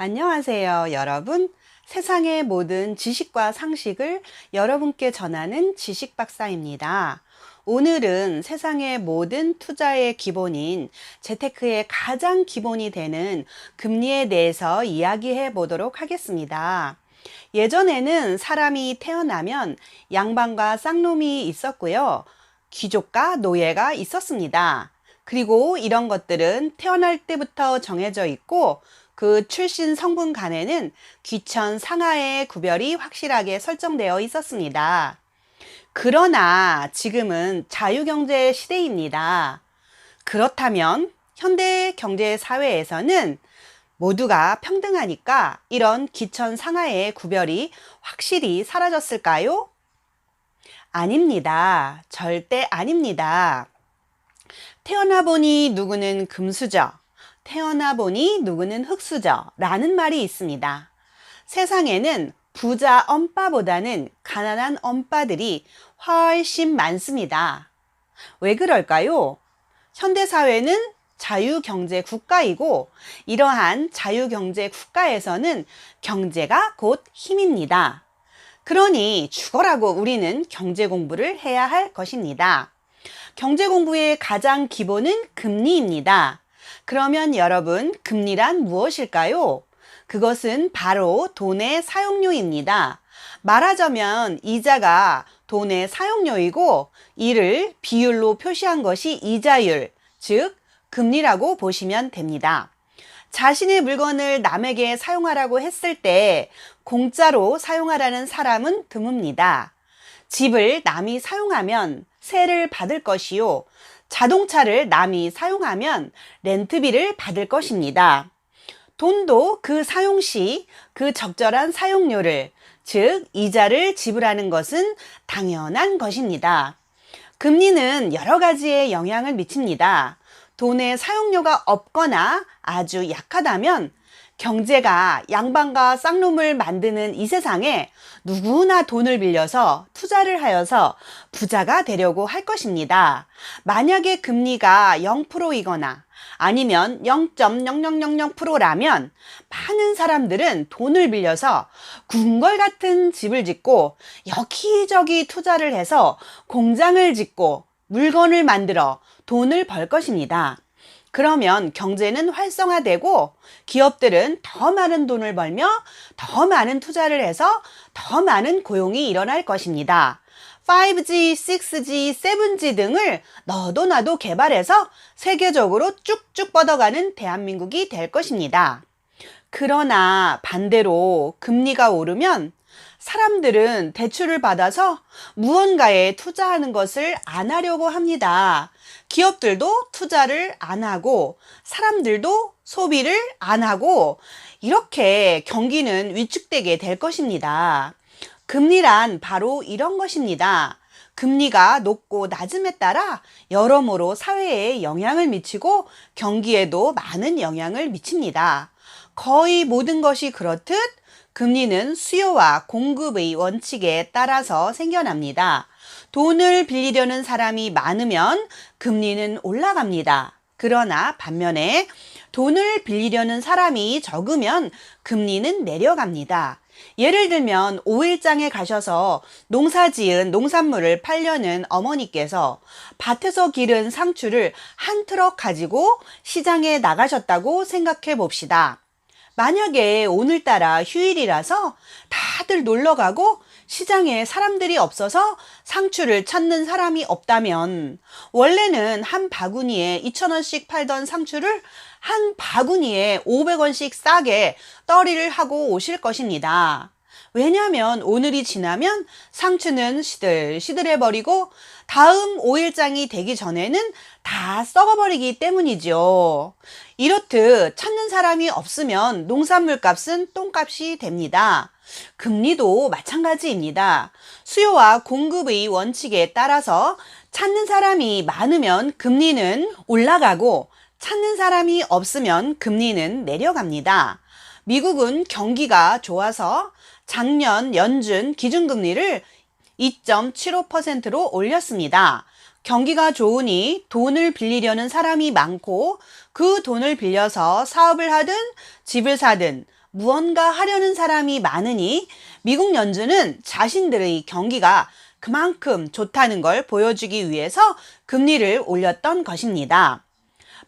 안녕하세요, 여러분. 세상의 모든 지식과 상식을 여러분께 전하는 지식박사입니다. 오늘은 세상의 모든 투자의 기본인 재테크의 가장 기본이 되는 금리에 대해서 이야기해 보도록 하겠습니다. 예전에는 사람이 태어나면 양반과 쌍놈이 있었고요. 귀족과 노예가 있었습니다. 그리고 이런 것들은 태어날 때부터 정해져 있고 그 출신 성분 간에는 귀천 상하의 구별이 확실하게 설정되어 있었습니다. 그러나 지금은 자유경제 시대입니다. 그렇다면 현대 경제 사회에서는 모두가 평등하니까 이런 귀천 상하의 구별이 확실히 사라졌을까요? 아닙니다. 절대 아닙니다. 태어나 보니 누구는 금수저, 태어나 보니 누구는 흙수저 라는 말이 있습니다. 세상에는 부자 엄빠보다는 가난한 엄빠들이 훨씬 많습니다. 왜 그럴까요? 현대사회는 자유경제 국가이고 이러한 자유경제 국가에서는 경제가 곧 힘입니다. 그러니 죽어라고 우리는 경제 공부를 해야 할 것입니다. 경제 공부의 가장 기본은 금리입니다. 그러면 여러분, 금리란 무엇일까요? 그것은 바로 돈의 사용료입니다. 말하자면 이자가 돈의 사용료이고 이를 비율로 표시한 것이 이자율, 즉 금리라고 보시면 됩니다. 자신의 물건을 남에게 사용하라고 했을 때 공짜로 사용하라는 사람은 드뭅니다. 집을 남이 사용하면 세를 받을 것이요. 자동차를 남이 사용하면 렌트비를 받을 것입니다. 돈도 그 사용 시 그 적절한 사용료를, 즉 이자를 지불하는 것은 당연한 것입니다. 금리는 여러 가지의 영향을 미칩니다. 돈의 사용료가 없거나 아주 약하다면 경제가 양반과 쌍놈을 만드는 이 세상에 누구나 돈을 빌려서 투자를 하여서 부자가 되려고 할 것입니다. 만약에 금리가 0%이거나 아니면 0.0000%라면 많은 사람들은 돈을 빌려서 궁궐 같은 집을 짓고 여기저기 투자를 해서 공장을 짓고 물건을 만들어 돈을 벌 것입니다. 그러면 경제는 활성화되고 기업들은 더 많은 돈을 벌며 더 많은 투자를 해서 더 많은 고용이 일어날 것입니다. 5G, 6G, 7G 등을 너도 나도 개발해서 세계적으로 쭉쭉 뻗어가는 대한민국이 될 것입니다. 그러나 반대로 금리가 오르면 사람들은 대출을 받아서 무언가에 투자하는 것을 안 하려고 합니다. 기업들도 투자를 안 하고 사람들도 소비를 안 하고 이렇게 경기는 위축되게 될 것입니다. 금리란 바로 이런 것입니다. 금리가 높고 낮음에 따라 여러모로 사회에 영향을 미치고 경기에도 많은 영향을 미칩니다. 거의 모든 것이 그렇듯 금리는 수요와 공급의 원칙에 따라서 생겨납니다. 돈을 빌리려는 사람이 많으면 금리는 올라갑니다. 그러나 반면에 돈을 빌리려는 사람이 적으면 금리는 내려갑니다. 예를 들면 5일장에 가셔서 농사지은 농산물을 팔려는 어머니께서 밭에서 기른 상추를 한 트럭 가지고 시장에 나가셨다고 생각해 봅시다. 만약에 오늘따라 휴일이라서 다들 놀러 가고 시장에 사람들이 없어서 상추를 찾는 사람이 없다면 원래는 한 바구니에 2,000원씩 팔던 상추를 한 바구니에 500원씩 싸게 떨이를 하고 오실 것입니다. 왜냐하면 오늘이 지나면 상추는 시들시들해 버리고 다음 5일장이 되기 전에는 다 썩어버리기 때문이죠. 이렇듯 찾는 사람이 없으면 농산물 값은 똥값이 됩니다. 금리도 마찬가지입니다. 수요와 공급의 원칙에 따라서 찾는 사람이 많으면 금리는 올라가고 찾는 사람이 없으면 금리는 내려갑니다. 미국은 경기가 좋아서 작년 연준 기준금리를 2.75%로 올렸습니다. 경기가 좋으니 돈을 빌리려는 사람이 많고 그 돈을 빌려서 사업을 하든 집을 사든 무언가 하려는 사람이 많으니 미국 연준은 자신들의 경기가 그만큼 좋다는 걸 보여주기 위해서 금리를 올렸던 것입니다.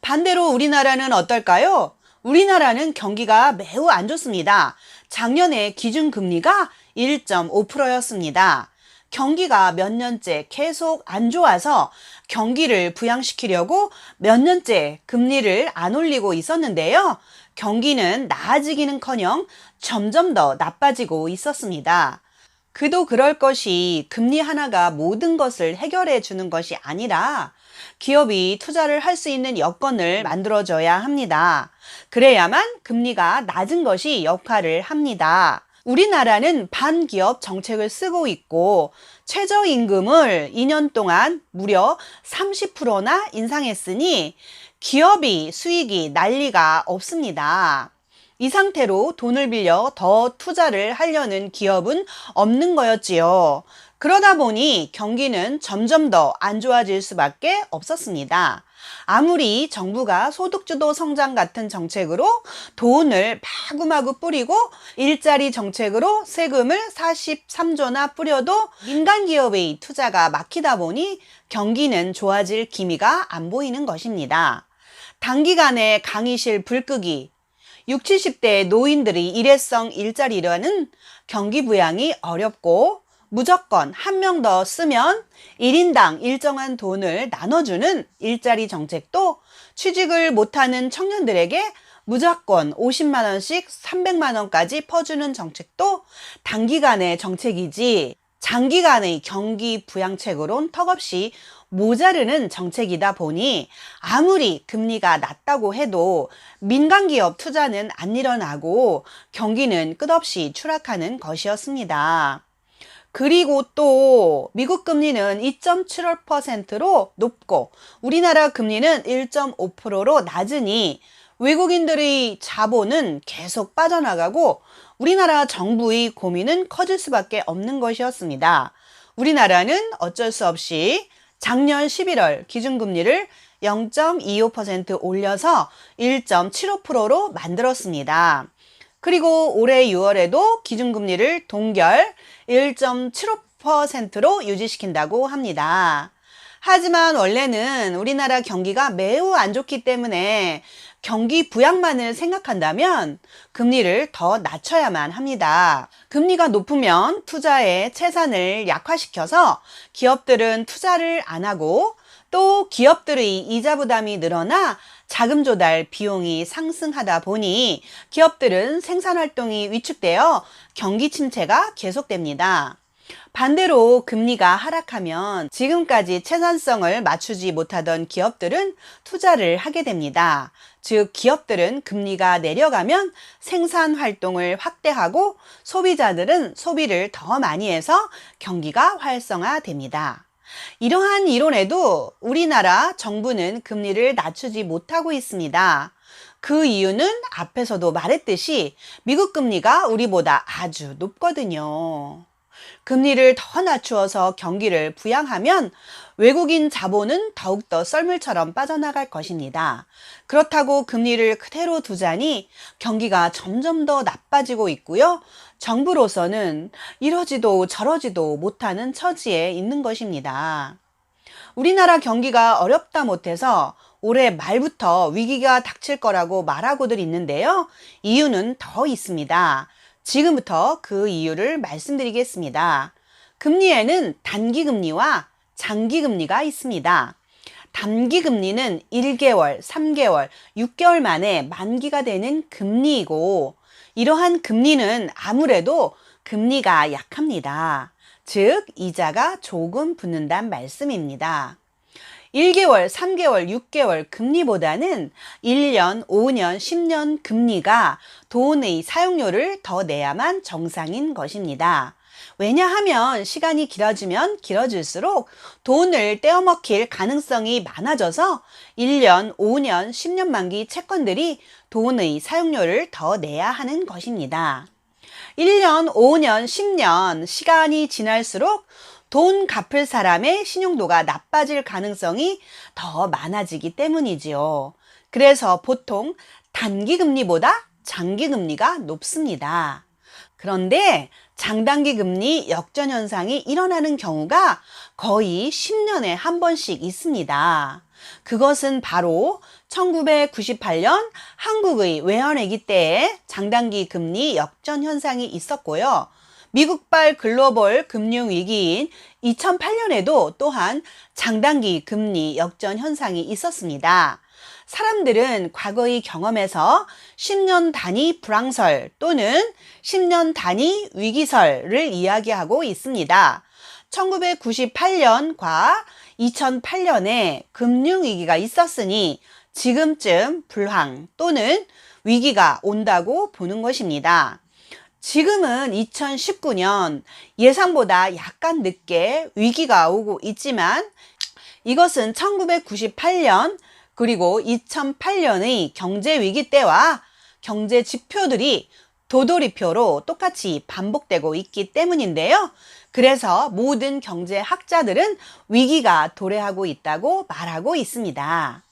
반대로 우리나라는 어떨까요? 우리나라는 경기가 매우 안 좋습니다. 작년에 기준금리가 1.5%였습니다. 경기가 몇 년째 계속 안 좋아서 경기를 부양시키려고 몇 년째 금리를 안 올리고 있었는데요. 경기는 나아지기는커녕 점점 더 나빠지고 있었습니다. 그도 그럴 것이 금리 하나가 모든 것을 해결해 주는 것이 아니라 기업이 투자를 할 수 있는 여건을 만들어줘야 합니다. 그래야만 금리가 낮은 것이 역할을 합니다. 우리나라는 반기업 정책을 쓰고 있고 최저임금을 2년 동안 무려 30%나 인상했으니 기업이 수익이 날 리가 없습니다. 이 상태로 돈을 빌려 더 투자를 하려는 기업은 없는 거였지요. 그러다 보니 경기는 점점 더 안 좋아질 수밖에 없었습니다. 아무리 정부가 소득주도 성장 같은 정책으로 돈을 마구마구 뿌리고 일자리 정책으로 세금을 43조나 뿌려도 민간 기업의 투자가 막히다 보니 경기는 좋아질 기미가 안 보이는 것입니다. 단기간에 강의실 불 끄기, 60, 70대 노인들의 일회성 일자리라는 경기 부양이 어렵고 무조건 한 명 더 쓰면 1인당 일정한 돈을 나눠주는 일자리 정책도 취직을 못하는 청년들에게 무조건 50만 원씩 300만 원까지 퍼주는 정책도 단기간의 정책이지 장기간의 경기 부양책으론 턱없이 모자르는 정책이다 보니 아무리 금리가 낮다고 해도 민간기업 투자는 안 일어나고 경기는 끝없이 추락하는 것이었습니다. 그리고 또 미국 금리는 2.75%로 높고 우리나라 금리는 1.5%로 낮으니 외국인들의 자본은 계속 빠져나가고 우리나라 정부의 고민은 커질 수밖에 없는 것이었습니다. 우리나라는 어쩔 수 없이 작년 11월 기준금리를 0.25% 올려서 1.75%로 만들었습니다. 그리고 올해 6월에도 기준금리를 동결 1.75%로 유지시킨다고 합니다. 하지만 원래는 우리나라 경기가 매우 안 좋기 때문에 경기 부양만을 생각한다면 금리를 더 낮춰야만 합니다. 금리가 높으면 투자의 채산을 약화시켜서 기업들은 투자를 안 하고 또 기업들의 이자 부담이 늘어나 자금 조달 비용이 상승하다 보니 기업들은 생산 활동이 위축되어 경기 침체가 계속됩니다. 반대로 금리가 하락하면 지금까지 채산성을 맞추지 못하던 기업들은 투자를 하게 됩니다. 즉 기업들은 금리가 내려가면 생산 활동을 확대하고 소비자들은 소비를 더 많이 해서 경기가 활성화됩니다. 이러한 이론에도 우리나라 정부는 금리를 낮추지 못하고 있습니다. 그 이유는 앞에서도 말했듯이 미국 금리가 우리보다 아주 높거든요. 금리를 더 낮추어서 경기를 부양하면 외국인 자본은 더욱더 썰물처럼 빠져나갈 것입니다. 그렇다고 금리를 그대로 두자니 경기가 점점 더 나빠지고 있고요. 정부로서는 이러지도 저러지도 못하는 처지에 있는 것입니다. 우리나라 경기가 어렵다 못해서 올해 말부터 위기가 닥칠 거라고 말하고들 있는데요. 이유는 더 있습니다. 지금부터 그 이유를 말씀드리겠습니다. 금리에는 단기금리와 장기금리가 있습니다. 단기금리는 1개월, 3개월, 6개월 만에 만기가 되는 금리이고 이러한 금리는 아무래도 금리가 약합니다. 즉 이자가 조금 붙는다는 말씀입니다. 1개월, 3개월, 6개월 금리보다는 1년, 5년, 10년 금리가 돈의 사용료를 더 내야만 정상인 것입니다. 왜냐하면 시간이 길어지면 길어질수록 돈을 떼어먹힐 가능성이 많아져서 1년, 5년, 10년 만기 채권들이 돈의 사용료를 더 내야 하는 것입니다. 1년, 5년, 10년 시간이 지날수록 돈 갚을 사람의 신용도가 나빠질 가능성이 더 많아지기 때문이지요. 그래서 보통 단기금리보다 장기 금리가 높습니다. 그런데 장단기 금리 역전 현상이 일어나는 경우가 거의 10년에 한 번씩 있습니다. 그것은 바로 1998년 한국의 외환위기 때에 장단기 금리 역전 현상이 있었고요. 미국발 글로벌 금융위기인 2008년에도 또한 장단기 금리 역전 현상이 있었습니다. 사람들은 과거의 경험에서 10년 단위 불황설 또는 10년 단위 위기설을 이야기하고 있습니다. 1998년과 2008년에 금융위기가 있었으니 지금쯤 불황 또는 위기가 온다고 보는 것입니다. 지금은 2019년 예상보다 약간 늦게 위기가 오고 있지만 이것은 1998년 그리고 2008년의 경제위기 때와 경제 지표들이 도돌이표로 똑같이 반복되고 있기 때문인데요. 그래서 모든 경제학자들은 위기가 도래하고 있다고 말하고 있습니다.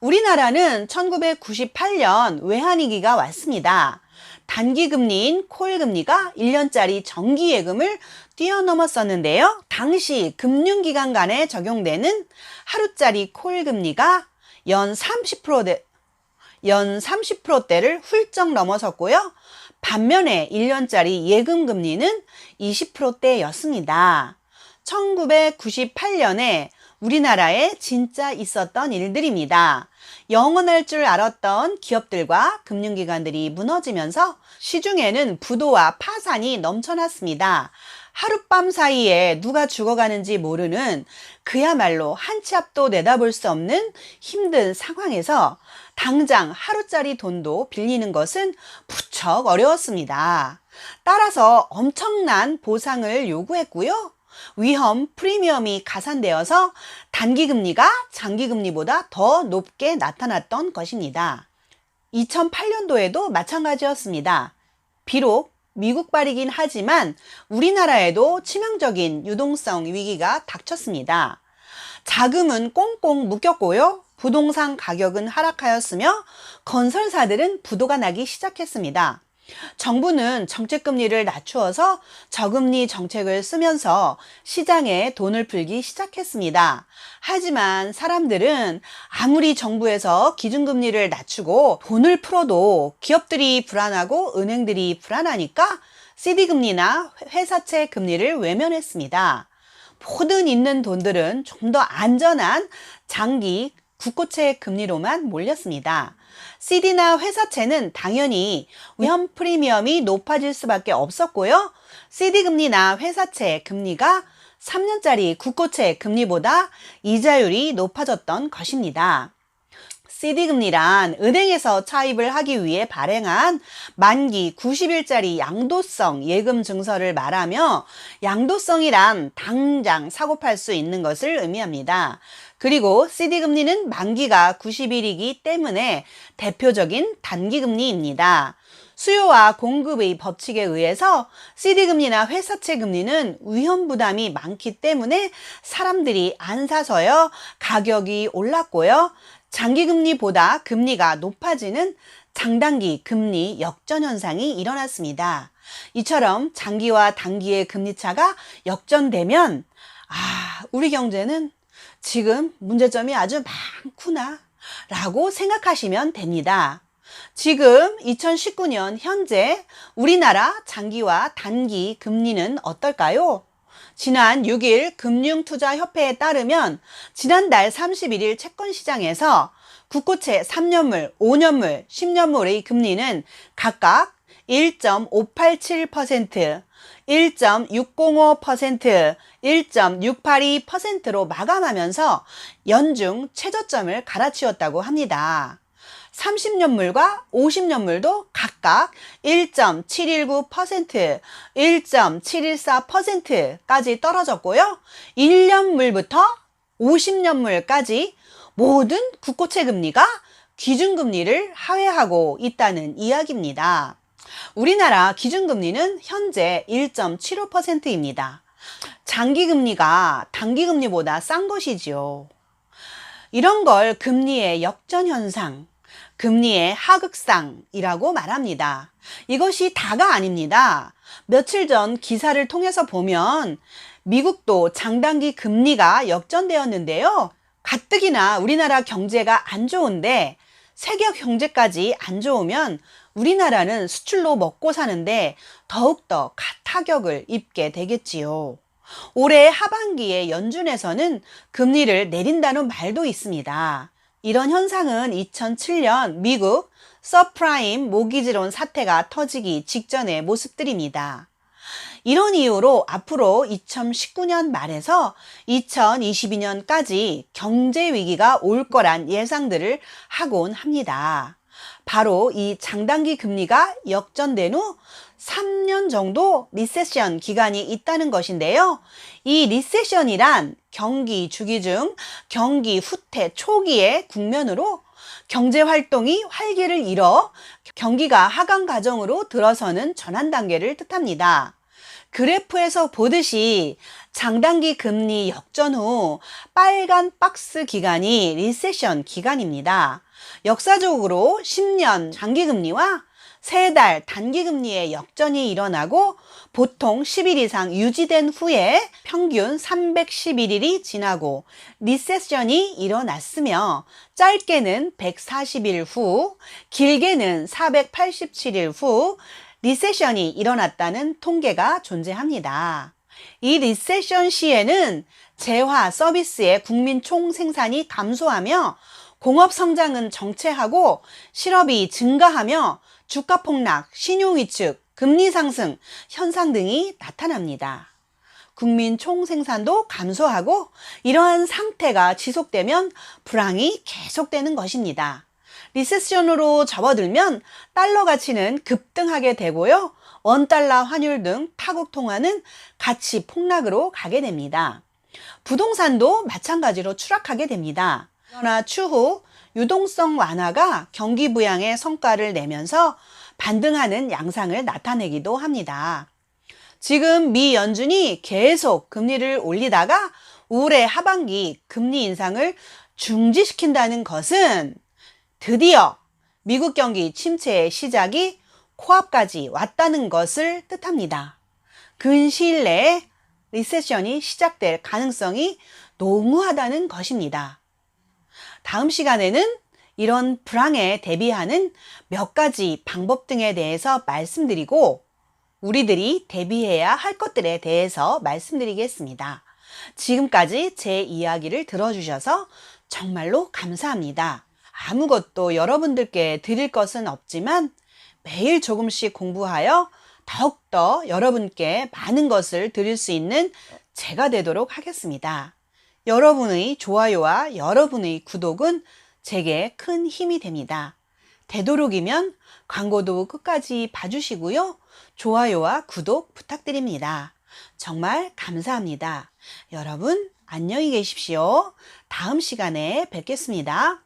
우리나라는 1998년 외환위기가 왔습니다. 단기금리인 콜금리가 1년짜리 정기예금을 뛰어넘었었는데요. 당시 금융기관 간에 적용되는 하루짜리 콜금리가 연 30%대를 훌쩍 넘어섰고요. 반면에 1년짜리 예금금리는 20%대였습니다. 1998년에 우리나라에 진짜 있었던 일들입니다. 영원할 줄 알았던 기업들과 금융기관들이 무너지면서 시중에는 부도와 파산이 넘쳐났습니다. 하룻밤 사이에 누가 죽어가는지 모르는 그야말로 한 치 앞도 내다볼 수 없는 힘든 상황에서 당장 하루짜리 돈도 빌리는 것은 무척 어려웠습니다. 따라서 엄청난 보상을 요구했고요. 위험 프리미엄이 가산되어서 단기금리가 장기금리보다 더 높게 나타났던 것입니다. 2008년도에도 마찬가지였습니다. 비록 미국발이긴 하지만 우리나라에도 치명적인 유동성 위기가 닥쳤습니다. 자금은 꽁꽁 묶였고요. 부동산 가격은 하락하였으며 건설사들은 부도가 나기 시작했습니다. 정부는 정책금리를 낮추어서 저금리 정책을 쓰면서 시장에 돈을 풀기 시작했습니다. 하지만 사람들은 아무리 정부에서 기준금리를 낮추고 돈을 풀어도 기업들이 불안하고 은행들이 불안하니까 CD금리나 회사채 금리를 외면했습니다. 모든 있는 돈들은 좀 더 안전한 장기 국고채 금리로만 몰렸습니다. CD나 회사채는 당연히 위험 프리미엄이 높아질 수밖에 없었고요. CD 금리나 회사채 금리가 3년짜리 국고채 금리보다 이자율이 높아졌던 것입니다. CD 금리란 은행에서 차입을 하기 위해 발행한 만기 90일짜리 양도성 예금 증서를 말하며 양도성이란 당장 사고 팔 수 있는 것을 의미합니다. 그리고 CD 금리는 만기가 90일이기 때문에 대표적인 단기 금리입니다. 수요와 공급의 법칙에 의해서 CD 금리나 회사채 금리는 위험 부담이 많기 때문에 사람들이 안 사서요 가격이 올랐고요. 장기금리보다 금리가 높아지는 장단기 금리 역전 현상이 일어났습니다. 이처럼 장기와 단기의 금리 차가 역전되면 우리 경제는 지금 문제점이 아주 많구나 라고 생각하시면 됩니다. 지금 2019년 현재 우리나라 장기와 단기 금리는 어떨까요? 지난 6일 금융투자협회에 따르면 지난달 31일 채권시장에서 국고채 3년물, 5년물, 10년물의 금리는 각각 1.587%, 1.605%, 1.682%로 마감하면서 연중 최저점을 갈아치웠다고 합니다. 30년물과 50년물도 각각 1.719%, 1.714%까지 떨어졌고요. 1년물부터 50년물까지 모든 국고채 금리가 기준금리를 하회하고 있다는 이야기입니다. 우리나라 기준금리는 현재 1.75%입니다. 장기금리가 단기금리보다 싼 것이지요. 이런 걸 금리의 역전현상, 금리의 하극상이라고 말합니다. 이것이 다가 아닙니다. 며칠 전 기사를 통해서 보면 미국도 장단기 금리가 역전되었는데요. 가뜩이나 우리나라 경제가 안 좋은데 세계 경제까지 안 좋으면 우리나라는 수출로 먹고 사는데 더욱더 타격을 입게 되겠지요. 올해 하반기에 연준에서는 금리를 내린다는 말도 있습니다. 이런 현상은 2007년 미국 서프라임 모기지론 사태가 터지기 직전의 모습들입니다. 이런 이유로 앞으로 2019년 말에서 2022년까지 경제 위기가 올 거란 예상들을 하곤 합니다. 바로 이 장단기 금리가 역전된 후 3년 정도 리세션 기간이 있다는 것인데요. 이 리세션이란 경기 주기 중 경기 후퇴 초기의 국면으로 경제 활동이 활기를 잃어 경기가 하강 과정으로 들어서는 전환 단계를 뜻합니다. 그래프에서 보듯이 장단기 금리 역전 후 빨간 박스 기간이 리세션 기간입니다. 역사적으로 10년 장기금리와 3달 단기금리의 역전이 일어나고 보통 10일 이상 유지된 후에 평균 311일이 지나고 리세션이 일어났으며 짧게는 140일 후, 길게는 487일 후 리세션이 일어났다는 통계가 존재합니다. 이 리세션 시에는 재화 서비스의 국민 총생산이 감소하며 공업 성장은 정체하고 실업이 증가하며 주가 폭락, 신용 위축, 금리 상승 현상 등이 나타납니다. 국민 총생산도 감소하고 이러한 상태가 지속되면 불황이 계속되는 것입니다. 리세션으로 접어들면 달러 가치는 급등하게 되고요. 원달러 환율 등 타국 통화는 가치 폭락으로 가게 됩니다. 부동산도 마찬가지로 추락하게 됩니다. 그러나 추후 유동성 완화가 경기 부양의 성과를 내면서 반등하는 양상을 나타내기도 합니다. 지금 미 연준이 계속 금리를 올리다가 올해 하반기 금리 인상을 중지시킨다는 것은 드디어 미국 경기 침체의 시작이 코앞까지 왔다는 것을 뜻합니다. 근시일 내에 리세션이 시작될 가능성이 농후하다는 것입니다. 다음 시간에는 이런 불황에 대비하는 몇 가지 방법 등에 대해서 말씀드리고 우리들이 대비해야 할 것들에 대해서 말씀드리겠습니다. 지금까지 제 이야기를 들어주셔서 정말로 감사합니다. 아무것도 여러분들께 드릴 것은 없지만 매일 조금씩 공부하여 더욱더 여러분께 많은 것을 드릴 수 있는 제가 되도록 하겠습니다. 여러분의 좋아요와 여러분의 구독은 제게 큰 힘이 됩니다. 되도록이면 광고도 끝까지 봐주시고요. 좋아요와 구독 부탁드립니다. 정말 감사합니다. 여러분 안녕히 계십시오. 다음 시간에 뵙겠습니다.